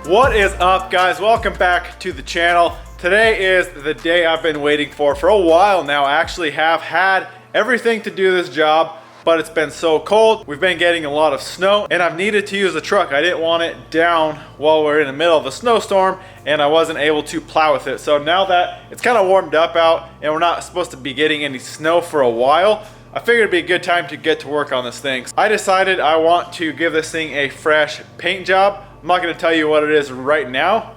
What is up, guys? Welcome back to the channel. Today is the day I've been waiting for a while now. I actually have had everything to do this job, but it's been so cold. We've been getting a lot of snow and I've needed to use the truck. I didn't want it down while we're in the middle of a snowstorm and I wasn't able to plow with it. So now that it's kind of warmed up out and we're not supposed to be getting any snow for a while, I figured it'd be a good time to get to work on this thing. I decided I want to give this thing a fresh paint job. I'm not gonna tell you what it is right now,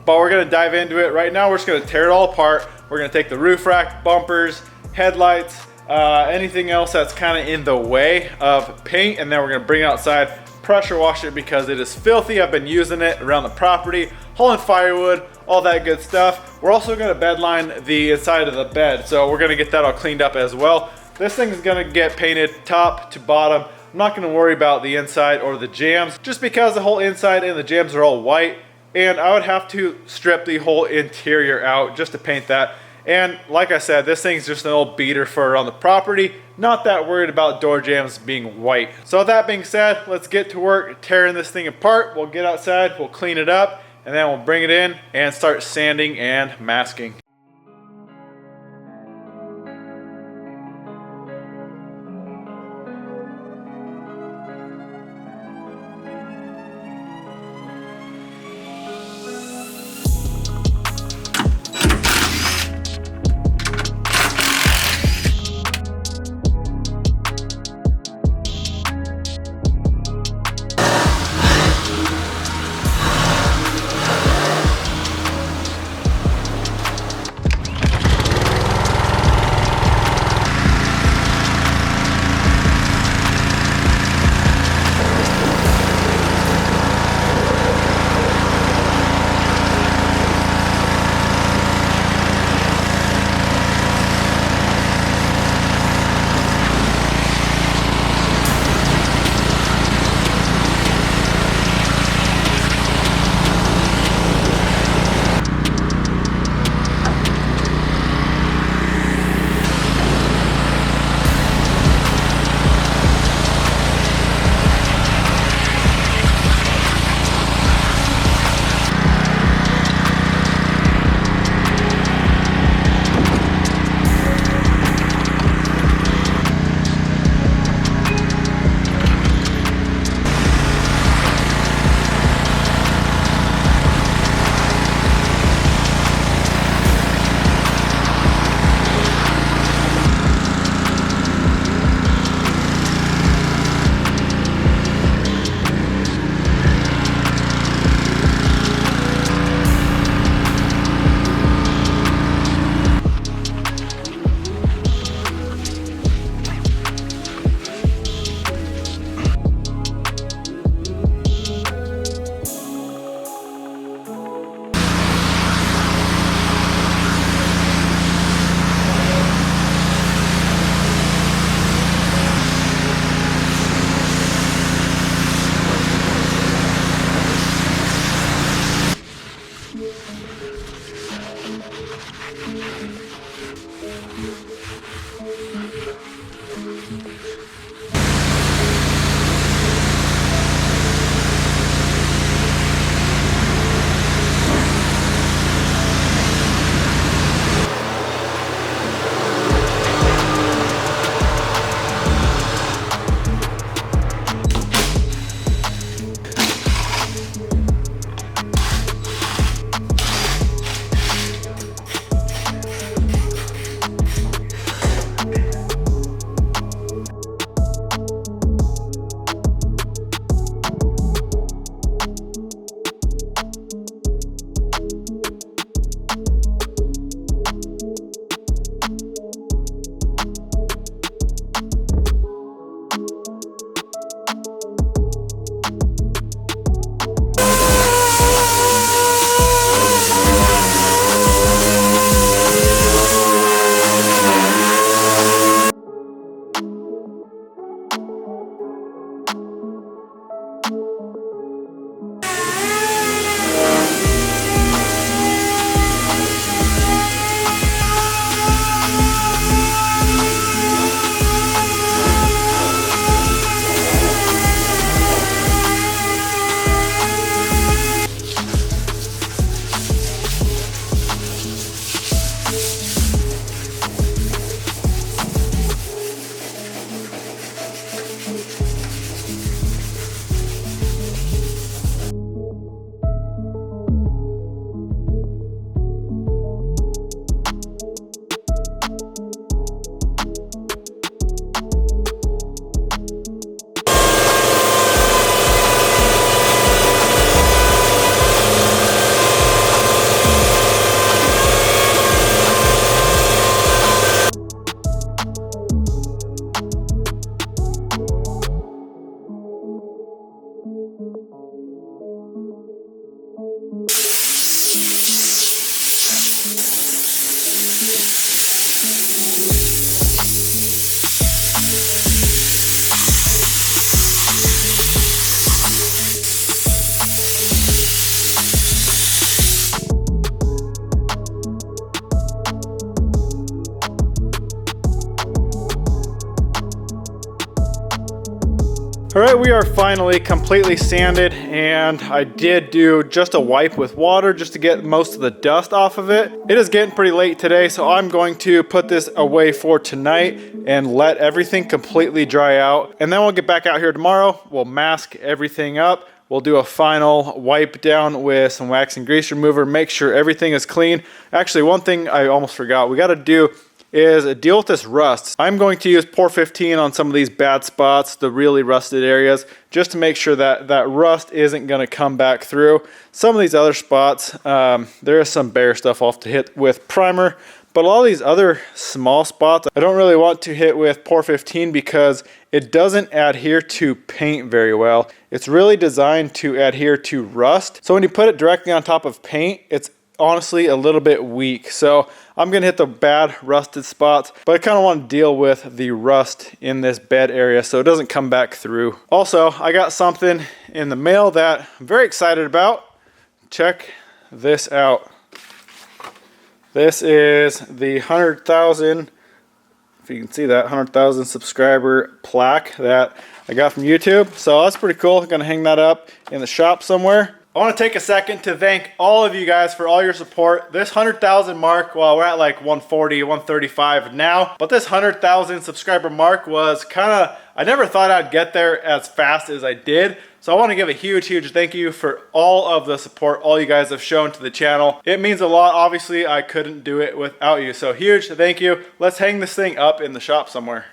but we're gonna dive into it. Right now, we're just gonna tear it all apart. We're gonna take the roof rack, bumpers, headlights, anything else that's kind of in the way of paint, and then we're gonna bring it outside, pressure wash it because it is filthy. I've been using it around the property, hauling firewood, all that good stuff. We're also gonna bed line the inside of the bed, so we're gonna get that all cleaned up as well. This thing is gonna get painted top to bottom. I'm not gonna worry about the inside or the jambs, just because the whole inside and the jambs are all white, and I would have to strip the whole interior out just to paint that. And like I said, this thing's just an old beater for around the property. Not that worried about door jambs being white. So with that being said, let's get to work tearing this thing apart. We'll get outside, we'll clean it up, and then we'll bring it in and start sanding and masking. All right, we are finally completely sanded, and I did do just a wipe with water just to get most of the dust off of it. It is getting pretty late today, so I'm going to put this away for tonight and let everything completely dry out. And then we'll get back out here tomorrow. We'll mask everything up. We'll do a final wipe down with some wax and grease remover, make sure everything is clean. Actually, one thing I almost forgot, we gotta do is deal with this rust. I'm going to use Pour 15 on some of these bad spots, the really rusted areas, just to make sure that that rust isn't gonna come back through. Some of these other spots, there is some bare stuff I'll have to hit with primer, but a lot of these other small spots, I don't really want to hit with Pour 15 because it doesn't adhere to paint very well. It's really designed to adhere to rust. So when you put it directly on top of paint, it's honestly a little bit weak. So I'm gonna hit the bad rusted spots, but I kind of want to deal with the rust in this bed area so it doesn't come back through. Also, I got something in the mail that I'm very excited about. Check this out. This is the 100,000, if you can see that, 100,000 subscriber plaque that I got from YouTube. So that's pretty cool. I'm gonna hang that up in the shop somewhere. I want to take a second to thank all of you guys for all your support. This 100,000 mark, well, we're at like 140, 135 now, but this 100,000 subscriber mark was kind of, I never thought I'd get there as fast as I did. So I want to give a huge thank you for all of the support all you guys have shown to the channel. It means a lot. Obviously, I couldn't do it without you. So huge thank you. Let's hang this thing up in the shop somewhere.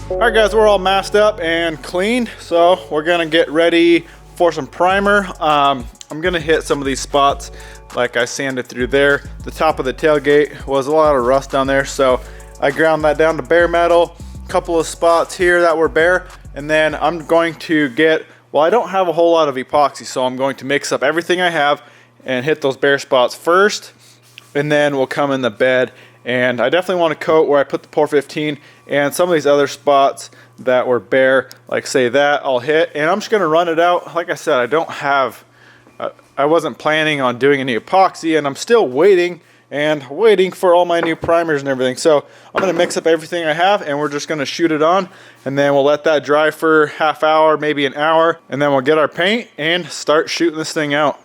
All right guys, we're all masked up and cleaned, so we're gonna get ready for some primer. I'm gonna hit some of these spots like I sanded through there. The top of the tailgate was a lot of rust down there, so I ground that down to bare metal. A couple of spots here that were bare, and then I'm going to get, well, I don't have a whole lot of epoxy, so I'm going to mix up everything I have and hit those bare spots first, and then we'll come in the bed. And I definitely want to coat where I put the Pour 15 and some of these other spots that were bare, like say that, I'll hit. And I'm just going to run it out. Like I said, I wasn't planning on doing any epoxy, and I'm still waiting for all my new primers and everything. So I'm going to mix up everything I have, and we're just going to shoot it on, and then we'll let that dry for half hour, maybe an hour, and then we'll get our paint and start shooting this thing out.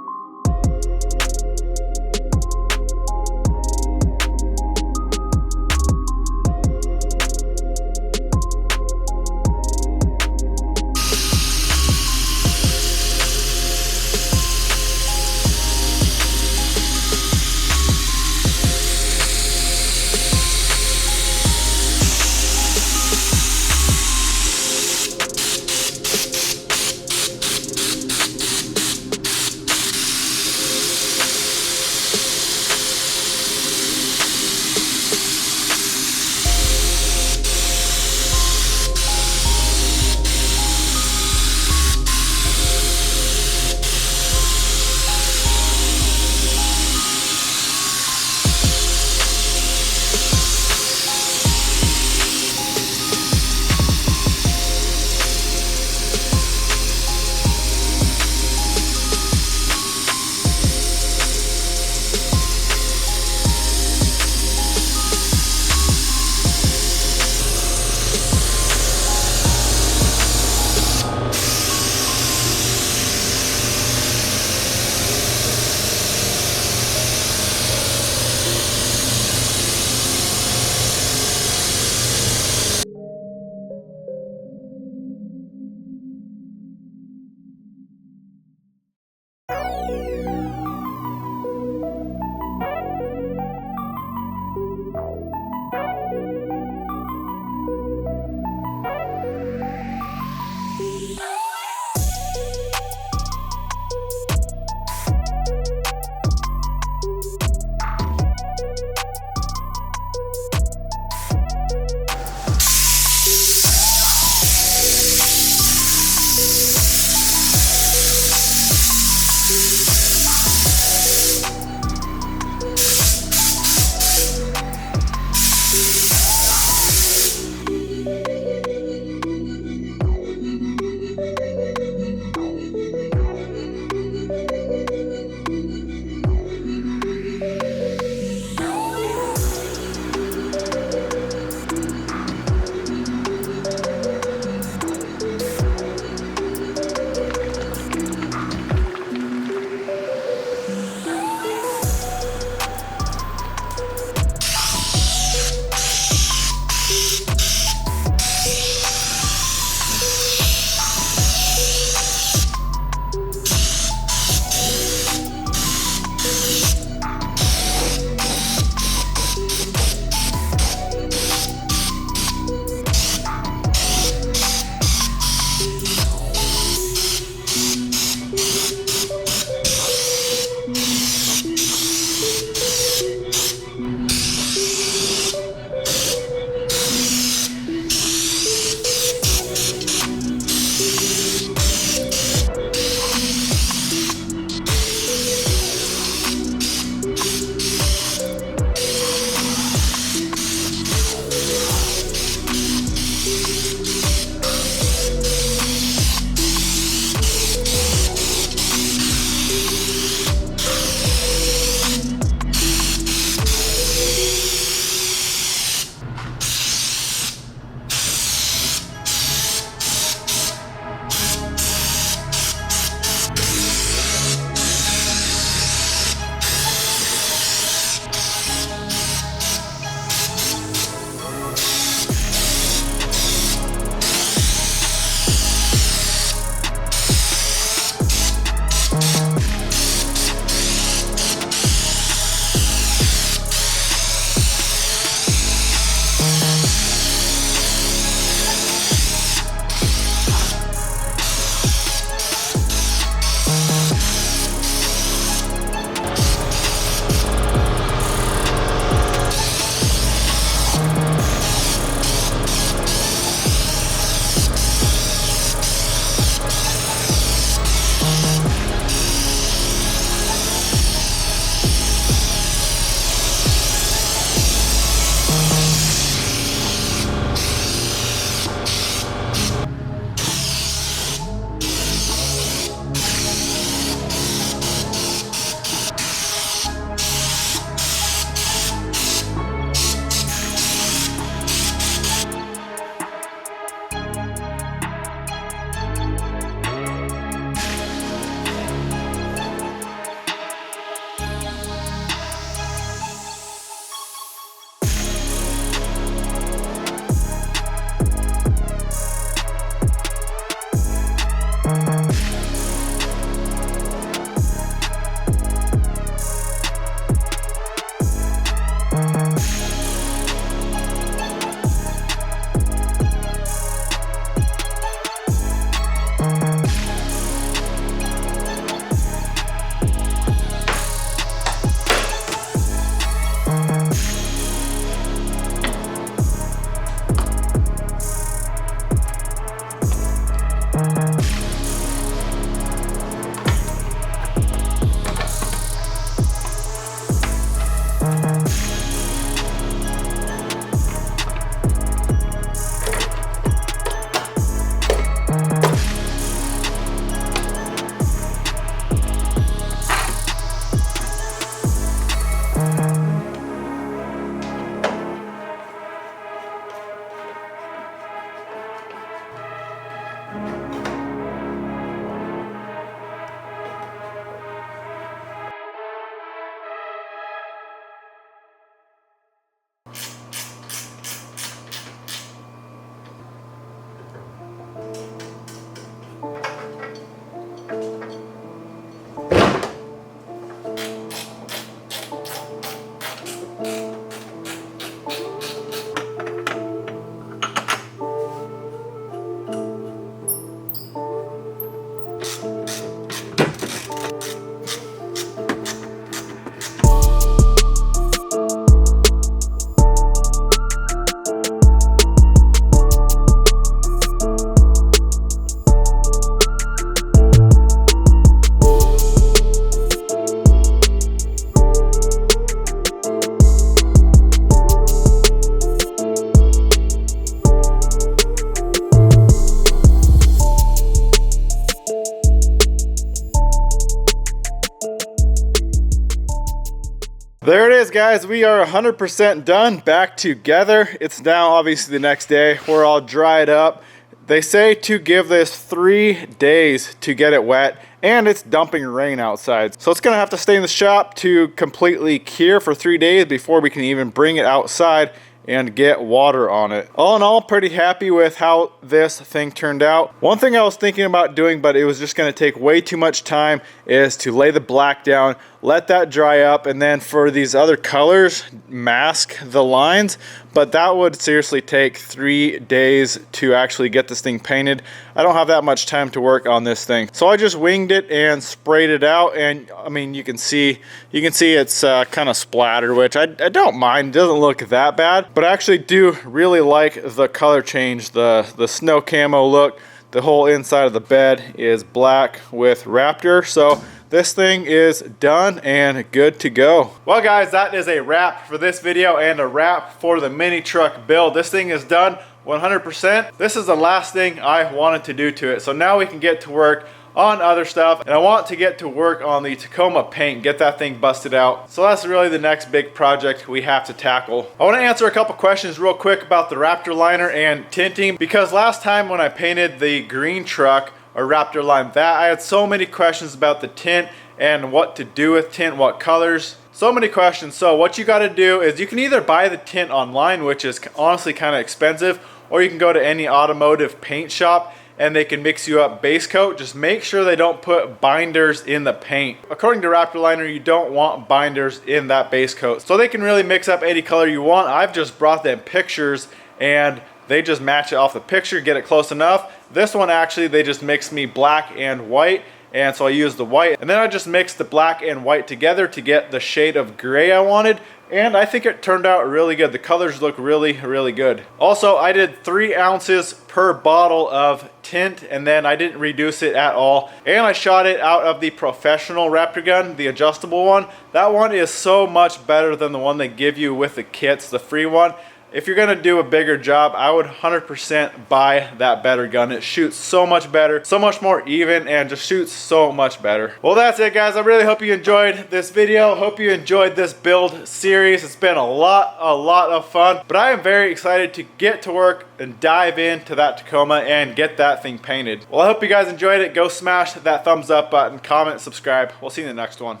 There it is, guys. We are 100% done, back together. It's now obviously the next day. We're all dried up. They say to give this 3 days to get it wet, and it's dumping rain outside. So it's gonna have to stay in the shop to completely cure for 3 days before we can even bring it outside and get water on it. All in all, pretty happy with how this thing turned out. One thing I was thinking about doing, but it was just gonna take way too much time, is to lay the black down, let that dry up, and then for these other colors, mask the lines. But that would seriously take 3 days to actually get this thing painted. I don't have that much time to work on this thing. So I just winged it and sprayed it out, and I mean, you can see it's kind of splattered, which I don't mind. It doesn't look that bad, but I actually do really like the color change, the snow camo look. The whole inside of the bed is black with Raptor. So this thing is done and good to go. Well, guys, that is a wrap for this video and a wrap for the mini truck build. This thing is done 100%. This is the last thing I wanted to do to it. So now we can get to work on other stuff, and I want to get to work on the Tacoma paint, get that thing busted out. So that's really the next big project we have to tackle. I want to answer a couple questions real quick about the Raptor liner and tinting, because last time when I painted the green truck or Raptor line, I had so many questions about the tint and what to do with tint, what colors. So many questions. So what you got to do is you can either buy the tint online, which is honestly kind of expensive, or you can go to any automotive paint shop and they can mix you up base coat. Just make sure they don't put binders in the paint. According to Raptor liner, you don't want binders in that base coat. So they can really mix up any color you want. I've just brought them pictures and they just match it off the picture, get it close enough. This one actually, they just mixed me black and white, and so I used the white, and then I just mixed the black and white together to get the shade of gray I wanted, and I think it turned out really good. The colors look really, really good. Also, I did 3 ounces per bottle of tint, and then I didn't reduce it at all, and I shot it out of the professional Raptor gun, the adjustable one. That one is so much better than the one they give you with the kits, the free one. If you're gonna do a bigger job, I would 100% buy that better gun. It shoots so much better, so much more even, and just shoots so much better. Well, that's it, guys. I really hope you enjoyed this video. Hope you enjoyed this build series. It's been a lot of fun, but I am very excited to get to work and dive into that Tacoma and get that thing painted. Well, I hope you guys enjoyed it. Go smash that thumbs up button, comment, subscribe. We'll see you in the next one.